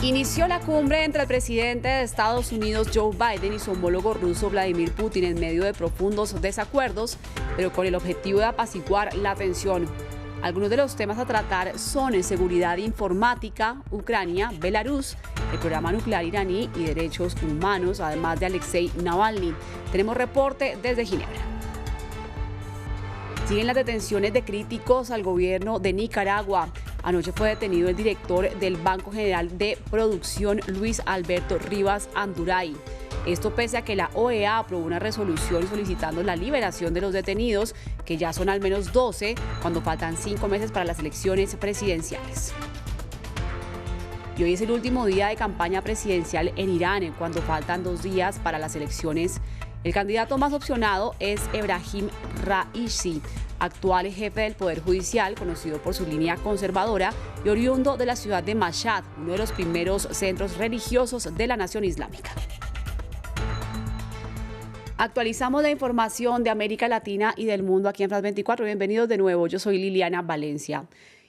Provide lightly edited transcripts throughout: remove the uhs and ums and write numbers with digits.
Inició la cumbre entre el presidente de Estados Unidos, Joe Biden, y su homólogo ruso, Vladimir Putin, en medio de profundos desacuerdos, pero con el objetivo de apaciguar la tensión. Algunos de los temas a tratar son seguridad informática, Ucrania, Belarus, el programa nuclear iraní y derechos humanos, además de Alexei Navalny. Tenemos reporte desde Ginebra. Siguen las detenciones de críticos al gobierno de Nicaragua. Anoche fue detenido el director del Banco General de Producción, Luis Alberto Rivas Anduray. Esto pese a que la OEA aprobó una resolución solicitando la liberación de los detenidos, que ya son al menos 12, cuando faltan 5 meses para las elecciones presidenciales. Y hoy es el último día de campaña presidencial en Irán, cuando faltan 2 días para las elecciones. El candidato más opcionado es Ebrahim Raisi, actual jefe del Poder Judicial, conocido por su línea conservadora y oriundo de la ciudad de Mashhad, uno de los primeros centros religiosos de la nación islámica. Actualizamos la información de América Latina y del mundo aquí en France 24. Bienvenidos de nuevo, yo soy Liliana Valencia.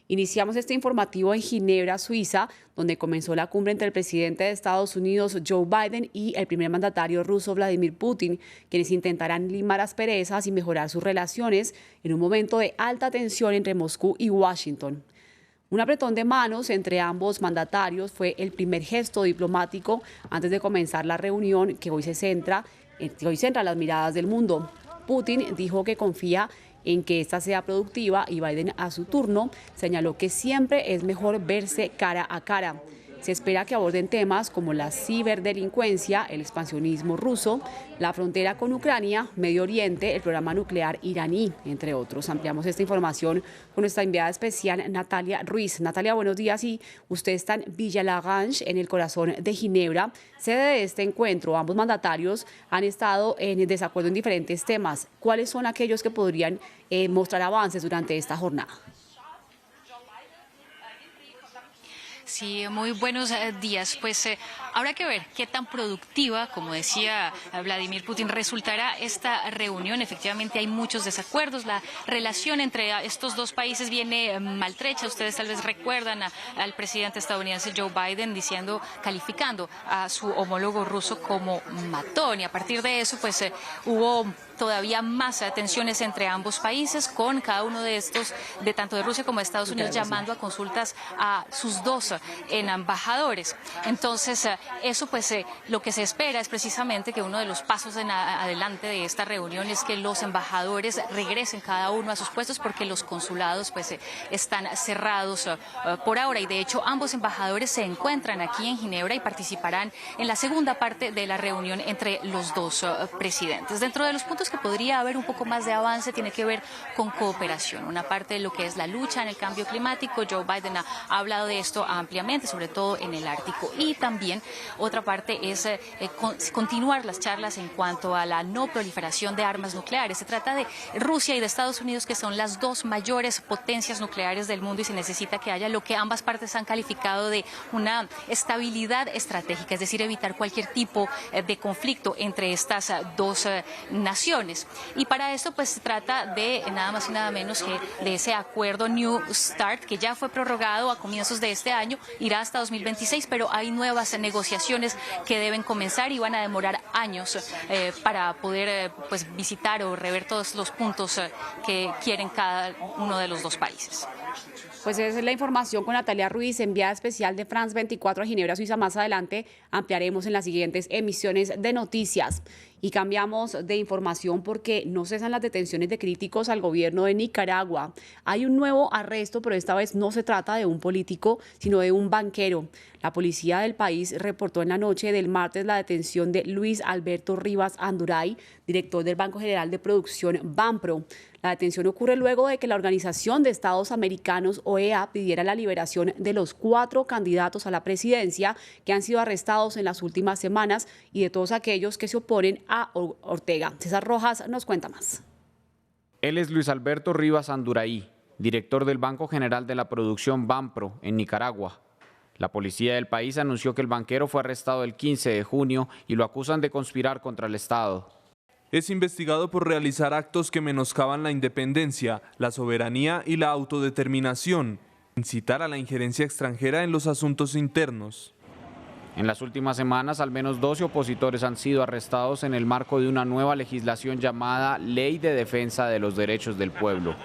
Iniciamos este informativo en Ginebra, Suiza, donde comenzó la cumbre entre el presidente de Estados Unidos, Joe Biden, y el primer mandatario ruso, Vladimir Putin, quienes intentarán limar asperezas y mejorar sus relaciones en un momento de alta tensión entre Moscú y Washington. Un apretón de manos entre ambos mandatarios fue el primer gesto diplomático antes de comenzar la reunión que hoy centra las miradas del mundo. Putin dijo que confía en que esta sea productiva y Biden, a su turno, señaló que siempre es mejor verse cara a cara. Se espera que aborden temas como la ciberdelincuencia, el expansionismo ruso, la frontera con Ucrania, Medio Oriente, el programa nuclear iraní, entre otros. Ampliamos esta información con nuestra enviada especial, Natalia Ruiz. Natalia, buenos días. Y usted está en Villa Lagrange, en el corazón de Ginebra, sede de este encuentro. Ambos mandatarios han estado en desacuerdo en diferentes temas. ¿Cuáles son aquellos que podrían mostrar avances durante esta jornada? Sí, muy buenos días. Pues habrá que ver qué tan productiva, como decía Vladimir Putin, resultará esta reunión. Efectivamente hay muchos desacuerdos. La relación entre estos dos países viene maltrecha. Ustedes tal vez recuerdan al presidente estadounidense Joe Biden calificando a su homólogo ruso como matón. Y a partir de eso, pues hubo todavía más tensiones entre ambos países, con cada uno de estos, de tanto de Rusia como de Estados Unidos, llamando a consultas a sus dos embajadores. Entonces, eso pues lo que se espera es precisamente que uno de los pasos adelante de esta reunión es que los embajadores regresen cada uno a sus puestos, porque los consulados pues están cerrados por ahora, y de hecho ambos embajadores se encuentran aquí en Ginebra y participarán en la segunda parte de la reunión entre los dos presidentes. Dentro de los puntos que podría haber un poco más de avance tiene que ver con cooperación. Una parte de lo que es la lucha en el cambio climático. Joe Biden ha hablado de esto ampliamente, sobre todo en el Ártico. Y también otra parte es continuar las charlas en cuanto a la no proliferación de armas nucleares. Se trata de Rusia y de Estados Unidos, que son las dos mayores potencias nucleares del mundo, y se necesita que haya lo que ambas partes han calificado de una estabilidad estratégica, es decir, evitar cualquier tipo de conflicto entre estas dos naciones. Y para esto pues se trata de nada más y nada menos que de ese acuerdo New START, que ya fue prorrogado a comienzos de este año, irá hasta 2026, pero hay nuevas negociaciones que deben comenzar y van a demorar años para poder pues visitar o rever todos los puntos que quieren cada uno de los dos países. Pues esa es la información con Natalia Ruiz, enviada especial de France 24 a Ginebra, Suiza. Más adelante ampliaremos en las siguientes emisiones de noticias. Y cambiamos de información porque no cesan las detenciones de críticos al gobierno de Nicaragua. Hay un nuevo arresto, pero esta vez no se trata de un político, sino de un banquero. La policía del país reportó en la noche del martes la detención de Luis Alberto Rivas Anduray, director del Banco General de Producción, Banpro. La detención ocurre luego de que la Organización de Estados Americanos, OEA, pidiera la liberación de los 4 candidatos a la presidencia que han sido arrestados en las últimas semanas y de todos aquellos que se oponen a Ortega. César Rojas nos cuenta más. Él es Luis Alberto Rivas Anduray, director del Banco General de la Producción, Banpro, en Nicaragua. La policía del país anunció que el banquero fue arrestado el 15 de junio y lo acusan de conspirar contra el Estado. Es investigado por realizar actos que menoscaban la independencia, la soberanía y la autodeterminación, incitar a la injerencia extranjera en los asuntos internos. En las últimas semanas, al menos 12 opositores han sido arrestados en el marco de una nueva legislación llamada Ley de Defensa de los Derechos del Pueblo.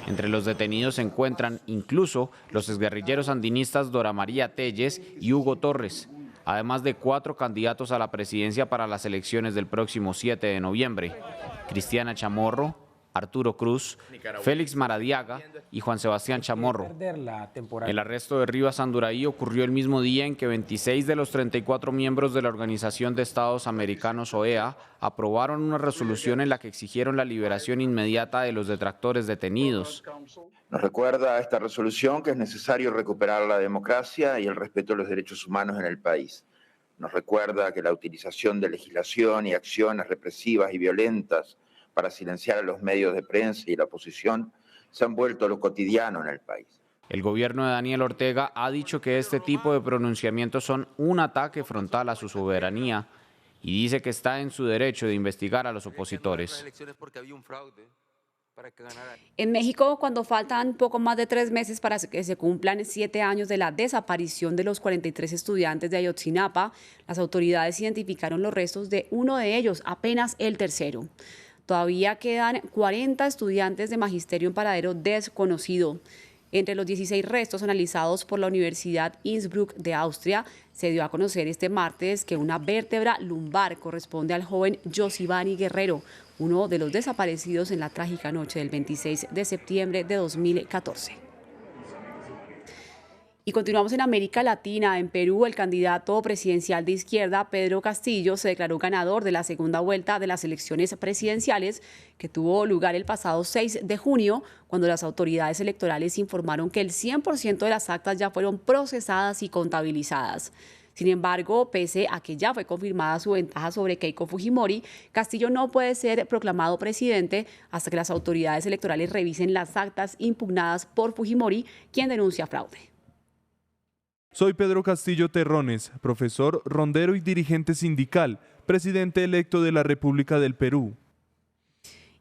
Entre los detenidos se encuentran incluso los exguerrilleros sandinistas Dora María Telles y Hugo Torres, además de 4 candidatos a la presidencia para las elecciones del próximo 7 de noviembre, Cristiana Chamorro, Arturo Cruz, Félix Maradiaga y Juan Sebastián Chamorro. El arresto de Rivas Anduraí ocurrió el mismo día en que 26 de los 34 miembros de la Organización de Estados Americanos, OEA, aprobaron una resolución en la que exigieron la liberación inmediata de los detractores detenidos. Nos recuerda esta resolución que es necesario recuperar la democracia y el respeto a los derechos humanos en el país. Nos recuerda que la utilización de legislación y acciones represivas y violentas para silenciar a los medios de prensa y la oposición se han vuelto lo cotidiano en el país. El gobierno de Daniel Ortega ha dicho que este tipo de pronunciamientos son un ataque frontal a su soberanía y dice que está en su derecho de investigar a los opositores. En México, cuando faltan poco más de 3 meses para que se cumplan 7 años de la desaparición de los 43 estudiantes de Ayotzinapa, las autoridades identificaron los restos de uno de ellos, apenas el tercero. Todavía quedan 40 estudiantes de magisterio en paradero desconocido. Entre los 16 restos analizados por la Universidad Innsbruck de Austria, se dio a conocer este martes que una vértebra lumbar corresponde al joven Josivani Guerrero, uno de los desaparecidos en la trágica noche del 26 de septiembre de 2014. Y continuamos en América Latina. En Perú, el candidato presidencial de izquierda, Pedro Castillo, se declaró ganador de la segunda vuelta de las elecciones presidenciales que tuvo lugar el pasado 6 de junio, cuando las autoridades electorales informaron que el 100% de las actas ya fueron procesadas y contabilizadas. Sin embargo, pese a que ya fue confirmada su ventaja sobre Keiko Fujimori, Castillo no puede ser proclamado presidente hasta que las autoridades electorales revisen las actas impugnadas por Fujimori, quien denuncia fraude. Soy Pedro Castillo Terrones, profesor, rondero y dirigente sindical, presidente electo de la República del Perú.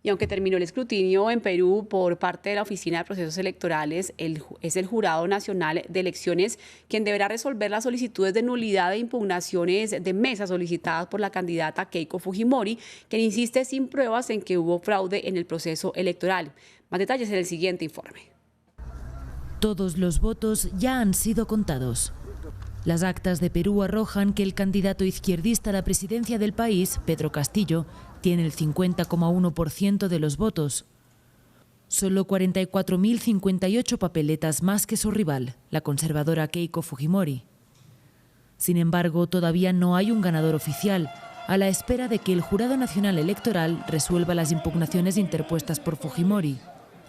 Y aunque terminó el escrutinio en Perú por parte de la Oficina de Procesos Electorales, es el Jurado Nacional de Elecciones quien deberá resolver las solicitudes de nulidad e impugnaciones de mesa solicitadas por la candidata Keiko Fujimori, quien insiste sin pruebas en que hubo fraude en el proceso electoral. Más detalles en el siguiente informe. Todos los votos ya han sido contados. Las actas de Perú arrojan que el candidato izquierdista a la presidencia del país, Pedro Castillo, tiene el 50,1% de los votos. Solo 44.058 papeletas más que su rival, la conservadora Keiko Fujimori. Sin embargo, todavía no hay un ganador oficial, a la espera de que el Jurado Nacional Electoral resuelva las impugnaciones interpuestas por Fujimori,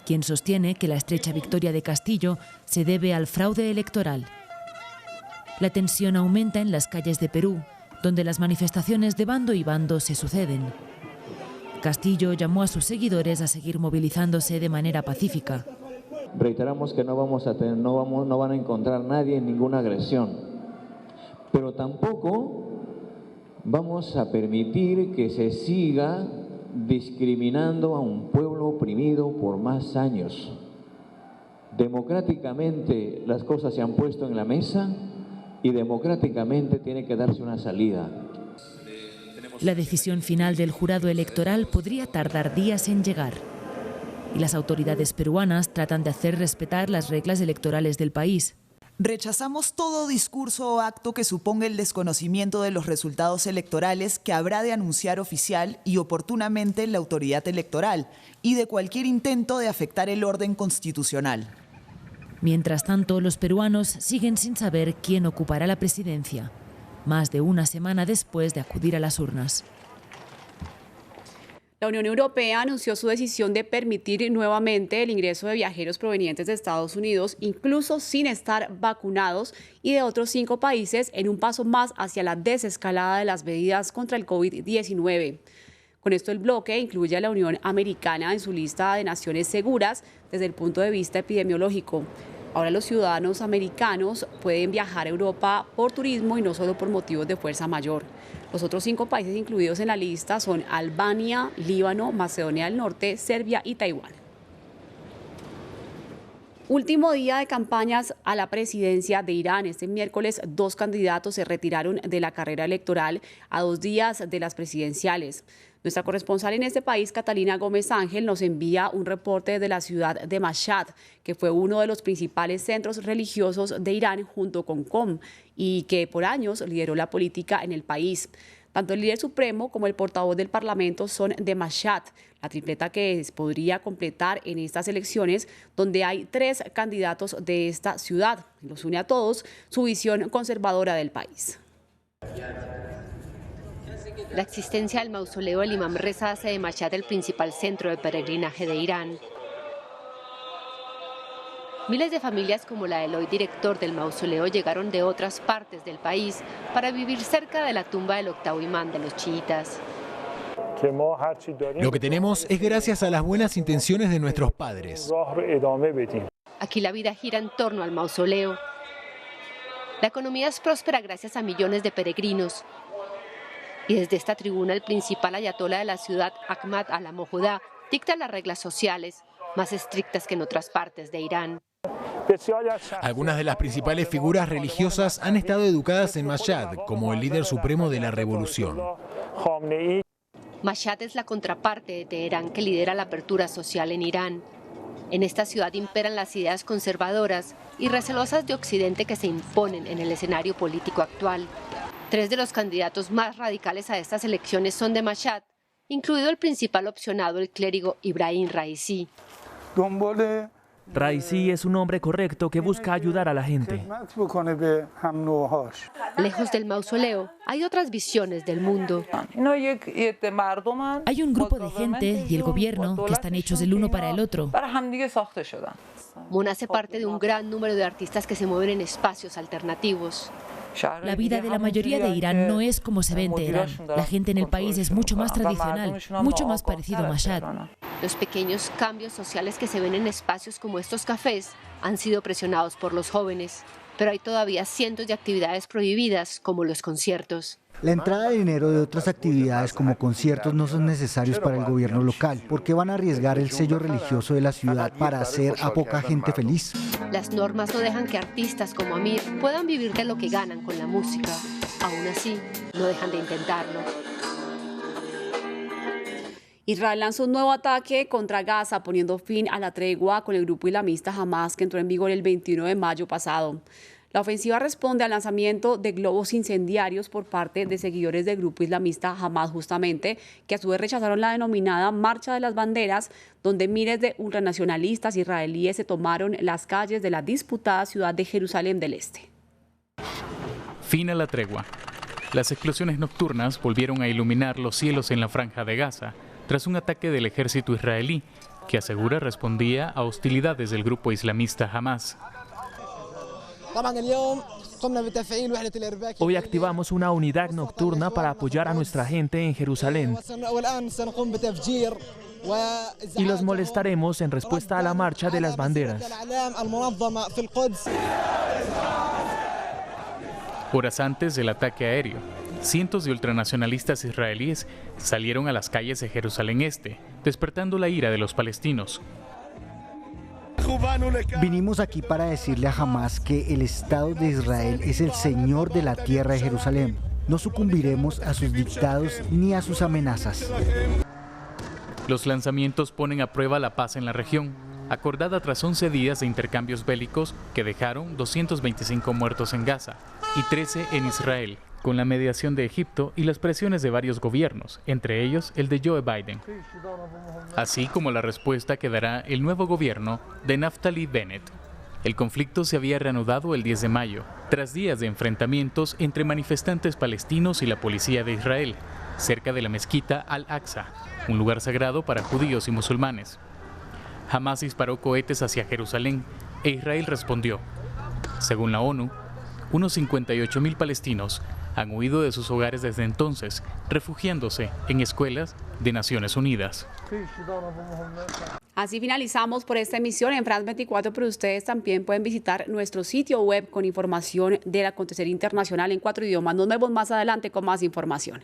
quien sostiene que la estrecha victoria de Castillo se debe al fraude electoral. La tensión aumenta en las calles de Perú, donde las manifestaciones de bando y bando se suceden. Castillo llamó a sus seguidores a seguir movilizándose de manera pacífica. Reiteramos que no van a encontrar nadie en ninguna agresión, pero tampoco vamos a permitir que se siga discriminando a un pueblo oprimido por más años. Democráticamente las cosas se han puesto en la mesa y democráticamente tiene que darse una salida. La decisión final del jurado electoral podría tardar días en llegar. Y las autoridades peruanas tratan de hacer respetar las reglas electorales del país. Rechazamos todo discurso o acto que suponga el desconocimiento de los resultados electorales que habrá de anunciar oficial y oportunamente la autoridad electoral y de cualquier intento de afectar el orden constitucional. Mientras tanto, los peruanos siguen sin saber quién ocupará la presidencia, más de una semana después de acudir a las urnas. La Unión Europea anunció su decisión de permitir nuevamente el ingreso de viajeros provenientes de Estados Unidos, incluso sin estar vacunados, y de otros 5 países en un paso más hacia la desescalada de las medidas contra el COVID-19. Con esto el bloque incluye a la Unión Americana en su lista de naciones seguras desde el punto de vista epidemiológico. Ahora los ciudadanos americanos pueden viajar a Europa por turismo y no solo por motivos de fuerza mayor. Los otros 5 países incluidos en la lista son Albania, Líbano, Macedonia del Norte, Serbia y Taiwán. Último día de campañas a la presidencia de Irán. Este miércoles, 2 candidatos se retiraron de la carrera electoral a 2 días de las presidenciales. Nuestra corresponsal en este país, Catalina Gómez Ángel, nos envía un reporte de la ciudad de Mashhad, que fue uno de los principales centros religiosos de Irán junto con Qom y que por años lideró la política en el país. Tanto el líder supremo como el portavoz del Parlamento son de Mashhad, la tripleta que podría completar en estas elecciones, donde hay 3 candidatos de esta ciudad. Los une a todos su visión conservadora del país. La existencia del mausoleo del Imam Reza hace de Mashhad el principal centro de peregrinaje de Irán. Miles de familias como la del hoy director del mausoleo llegaron de otras partes del país para vivir cerca de la tumba del octavo imán de los chiitas. Lo que tenemos es gracias a las buenas intenciones de nuestros padres. Aquí la vida gira en torno al mausoleo. La economía es próspera gracias a millones de peregrinos. Y desde esta tribuna el principal ayatolá de la ciudad, Ahmad Al-Mohoda, dicta las reglas sociales, más estrictas que en otras partes de Irán. Algunas de las principales figuras religiosas han estado educadas en Mashhad, como el líder supremo de la revolución. Mashhad es la contraparte de Teherán, que lidera la apertura social en Irán. En esta ciudad imperan las ideas conservadoras y recelosas de Occidente que se imponen en el escenario político actual. 3 de los candidatos más radicales a estas elecciones son de Mashhad, incluido el principal opcionado, el clérigo Ibrahim Raisi. Raisi es un hombre correcto que busca ayudar a la gente. Lejos del mausoleo, hay otras visiones del mundo. Hay un grupo de gente y el gobierno que están hechos el uno para el otro. Mona hace parte de un gran número de artistas que se mueven en espacios alternativos. La vida de la mayoría de Irán no es como se ve en Teherán. La gente en el país es mucho más tradicional, mucho más parecido a Mashhad. Los pequeños cambios sociales que se ven en espacios como estos cafés han sido presionados por los jóvenes, pero hay todavía cientos de actividades prohibidas, como los conciertos. La entrada de dinero de otras actividades como conciertos no son necesarios para el gobierno local, porque van a arriesgar el sello religioso de la ciudad para hacer a poca gente feliz. Las normas no dejan que artistas como Amir puedan vivir de lo que ganan con la música. Aún así, no dejan de intentarlo. Israel lanzó un nuevo ataque contra Gaza, poniendo fin a la tregua con el grupo islamista Hamas, que entró en vigor el 21 de mayo pasado. La ofensiva responde al lanzamiento de globos incendiarios por parte de seguidores del grupo islamista Hamas, justamente, que a su vez rechazaron la denominada Marcha de las Banderas, donde miles de ultranacionalistas israelíes se tomaron las calles de la disputada ciudad de Jerusalén del Este. Fin a la tregua. Las explosiones nocturnas volvieron a iluminar los cielos en la franja de Gaza, tras un ataque del ejército israelí, que asegura respondía a hostilidades del grupo islamista Hamas. Hoy activamos una unidad nocturna para apoyar a nuestra gente en Jerusalén. Y los molestaremos en respuesta a la marcha de las banderas. Horas antes del ataque aéreo, cientos de ultranacionalistas israelíes salieron a las calles de Jerusalén Este, despertando la ira de los palestinos. Vinimos aquí para decirle a Hamas que el Estado de Israel es el Señor de la tierra de Jerusalén. No sucumbiremos a sus dictados ni a sus amenazas. Los lanzamientos ponen a prueba la paz en la región, acordada tras 11 días de intercambios bélicos que dejaron 225 muertos en Gaza y 13 en Israel, con la mediación de Egipto y las presiones de varios gobiernos, entre ellos el de Joe Biden, así como la respuesta que dará el nuevo gobierno de Naftali Bennett. El conflicto se había reanudado el 10 de mayo, tras días de enfrentamientos entre manifestantes palestinos y la policía de Israel, cerca de la mezquita Al-Aqsa, un lugar sagrado para judíos y musulmanes. Hamas disparó cohetes hacia Jerusalén e Israel respondió. Según la ONU, unos 58.000 palestinos han huido de sus hogares desde entonces, refugiándose en escuelas de Naciones Unidas. Así finalizamos por esta emisión en France 24, pero ustedes también pueden visitar nuestro sitio web con información del acontecer internacional en 4 idiomas. Nos vemos más adelante con más información.